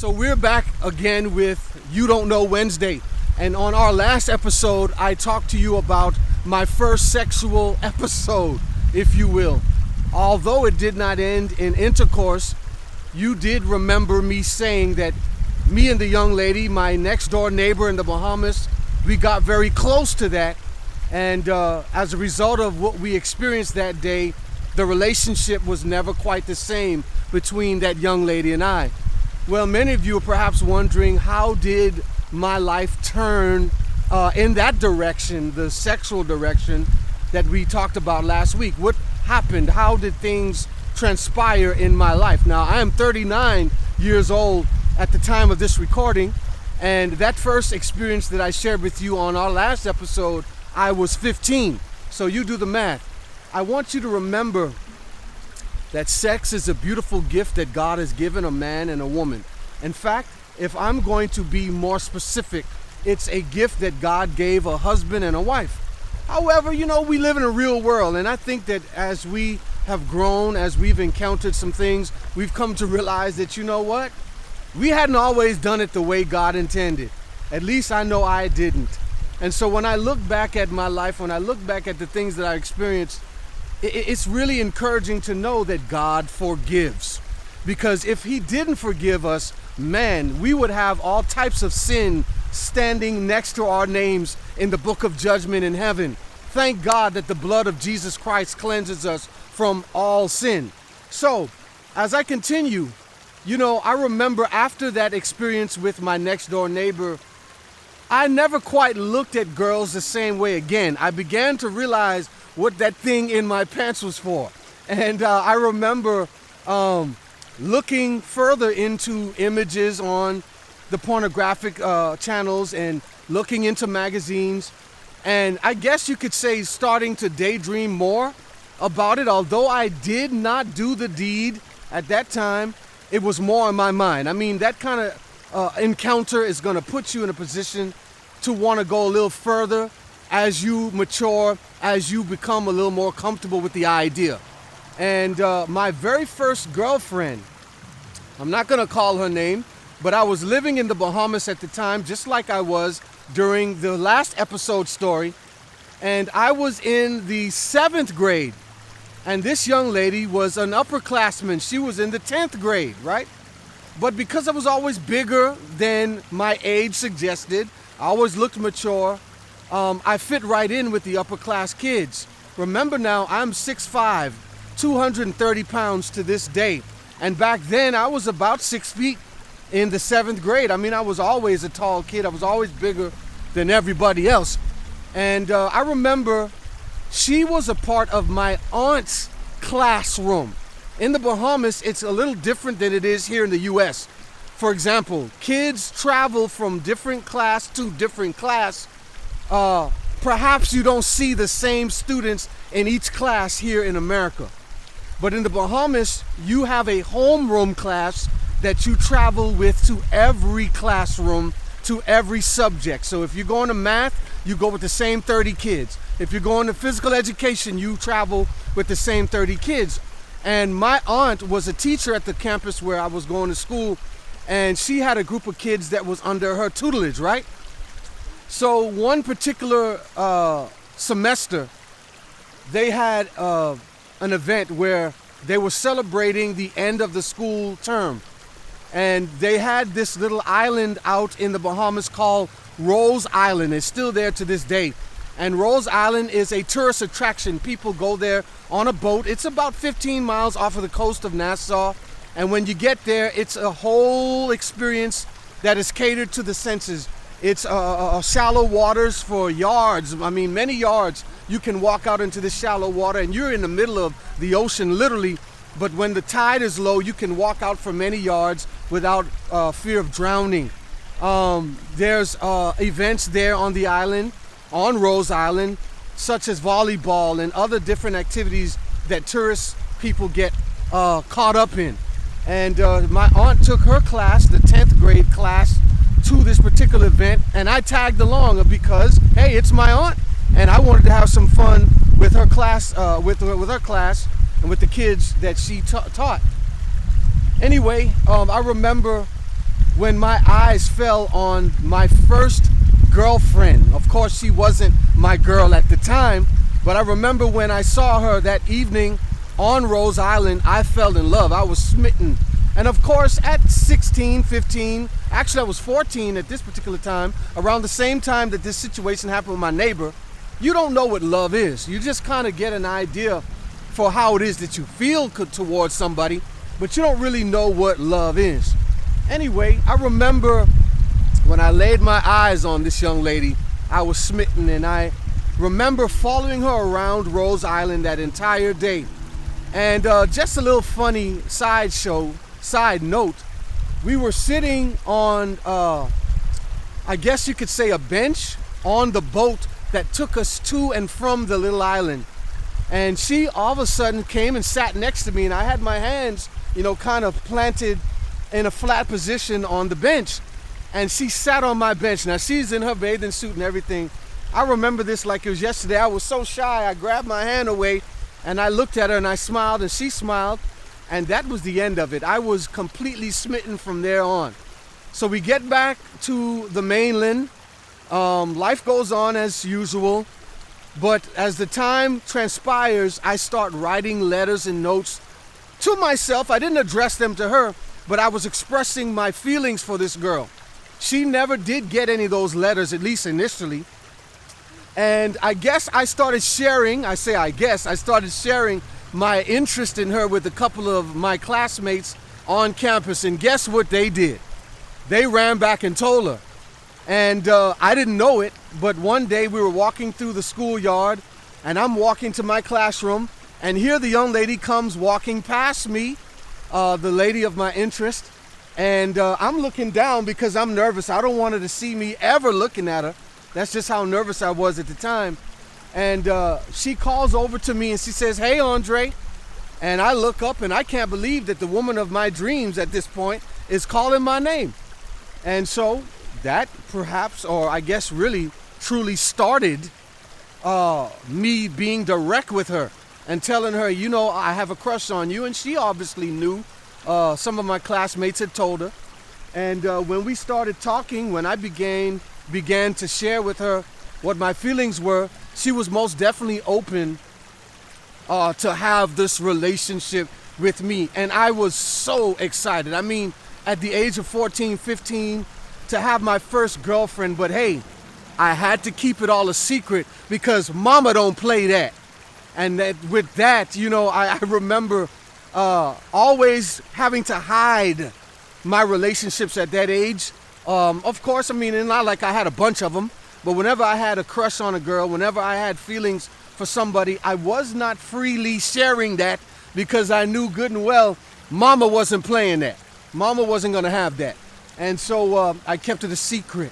So we're back again with You Don't Know Wednesday. And on our last episode, I talked to you about my first sexual episode, if you will. Although it did not end in intercourse, you did remember me saying that me and the young lady, my next door neighbor in the Bahamas, we got very close to that. And as a result of what we experienced that day, the relationship was never quite the same between that young lady and I. Well, many of you are perhaps wondering, how did my life turn in that direction, the sexual direction that we talked about last week? What happened? How did things transpire in my life? Now, I am 39 years old at the time of this recording, and that first experience that I shared with you on our last episode, I was 15. So you do the math. I want you to remember that sex is a beautiful gift that God has given a man and a woman. In fact, if I'm going to be more specific, it's a gift that God gave a husband and a wife. However, we live in a real world, and I think that as we have grown, as we've encountered some things, we've come to realize that, we hadn't always done it the way God intended. At least I know I didn't. And so when I look back at my life, when I look back at the things that I experienced, it's really encouraging to know that God forgives. Because if He didn't forgive us, man, we would have all types of sin standing next to our names in the book of judgment in heaven. Thank God that the blood of Jesus Christ cleanses us from all sin. So, as I continue, I remember after that experience with my next door neighbor, I never quite looked at girls the same way again. I began to realize what that thing in my pants was for. And I remember looking further into images on the pornographic channels and looking into magazines. And I guess you could say starting to daydream more about it. Although I did not do the deed at that time, it was more in my mind. I mean, that kind of encounter is going to put you in a position to want to go a little further as you mature, as you become a little more comfortable with the idea. And my very first girlfriend, I'm not going to call her name, but I was living in the Bahamas at the time, just like I was during the last episode story. And I was in the 7th grade. And this young lady was an upperclassman. She was in the 10th grade, right? But because I was always bigger than my age suggested, I always looked mature, I fit right in with the upper class kids. Remember now, I'm 6'5", 230 pounds to this day. And back then, I was about 6 feet in the 7th grade. I mean, I was always a tall kid. I was always bigger than everybody else. And I remember she was a part of my aunt's classroom. In the Bahamas, it's a little different than it is here in the U.S. For example, kids travel from different class to different class. Perhaps you don't see the same students in each class here in America. But in the Bahamas, you have a homeroom class that you travel with to every classroom, to every subject. So if you're going to math, you go with the same 30 kids. If you're going to physical education, you travel with the same 30 kids. And my aunt was a teacher at the campus where I was going to school, and she had a group of kids that was under her tutelage, right? So one particular semester, they had an event where they were celebrating the end of the school term. And they had this little island out in the Bahamas called Rose Island. It's still there to this day. And Rose Island is a tourist attraction. People go there on a boat. It's about 15 miles off of the coast of Nassau. And when you get there, it's a whole experience that is catered to the senses. It's shallow waters for yards. I mean, many yards. You can walk out into this shallow water and you're in the middle of the ocean, literally. But when the tide is low, you can walk out for many yards without fear of drowning. There's events there on the island, on Rose Island, such as volleyball and other different activities that tourist people get caught up in. And my aunt took her class, the 10th grade class, to this particular event, and I tagged along because, hey, it's my aunt, and I wanted to have some fun with her class, with her class, and with the kids that she taught. Anyway, I remember when my eyes fell on my first girlfriend. Of course, she wasn't my girl at the time, but I remember when I saw her that evening on Rose Island, I fell in love. I was smitten. And of course, at 16, 15, actually I was 14 at this particular time, around the same time that this situation happened with my neighbor, you don't know what love is. You just kind of get an idea for how it is that you feel towards somebody, but you don't really know what love is. Anyway, I remember when I laid my eyes on this young lady, I was smitten, and I remember following her around Rose Island that entire day. And just a little funny side note, we were sitting on, I guess you could say, a bench on the boat that took us to and from the little island. And she all of a sudden came and sat next to me, and I had my hands, kind of planted in a flat position on the bench. And she sat on my bench. Now, she's in her bathing suit and everything. I remember this like it was yesterday. I was so shy, I grabbed my hand away, and I looked at her, and I smiled, and she smiled. And that was the end of it. I was completely smitten from there on. So we get back to the mainland. Life goes on as usual. But as the time transpires, I start writing letters and notes to myself. I didn't address them to her, but I was expressing my feelings for this girl. She never did get any of those letters, at least initially. And I guess I started sharing, I started sharing my interest in her with a couple of my classmates on campus. And guess what they did? They ran back and told her. And I didn't know it, but one day we were walking through the schoolyard, and I'm walking to my classroom, and here the young lady comes walking past me, the lady of my interest, and I'm looking down because I'm nervous. I don't want her to see me ever looking at her. That's just how nervous I was at the time. And she calls over to me and she says, "Hey, Andre." And I look up, and I can't believe that the woman of my dreams at this point is calling my name. And so that perhaps, or I guess really truly started me being direct with her and telling her, I have a crush on you. And she obviously knew. Some of my classmates had told her. And when we started talking, when I began to share with her what my feelings were, she was most definitely open to have this relationship with me. And I was so excited. I mean, at the age of 14, 15, to have my first girlfriend, but hey, I had to keep it all a secret because mama don't play that. And with that, I remember always having to hide my relationships at that age. Of course, I mean, it's not like I had a bunch of them, but whenever I had a crush on a girl, whenever I had feelings for somebody, I was not freely sharing that because I knew good and well mama wasn't playing that. Mama wasn't going to have that. And so I kept it a secret.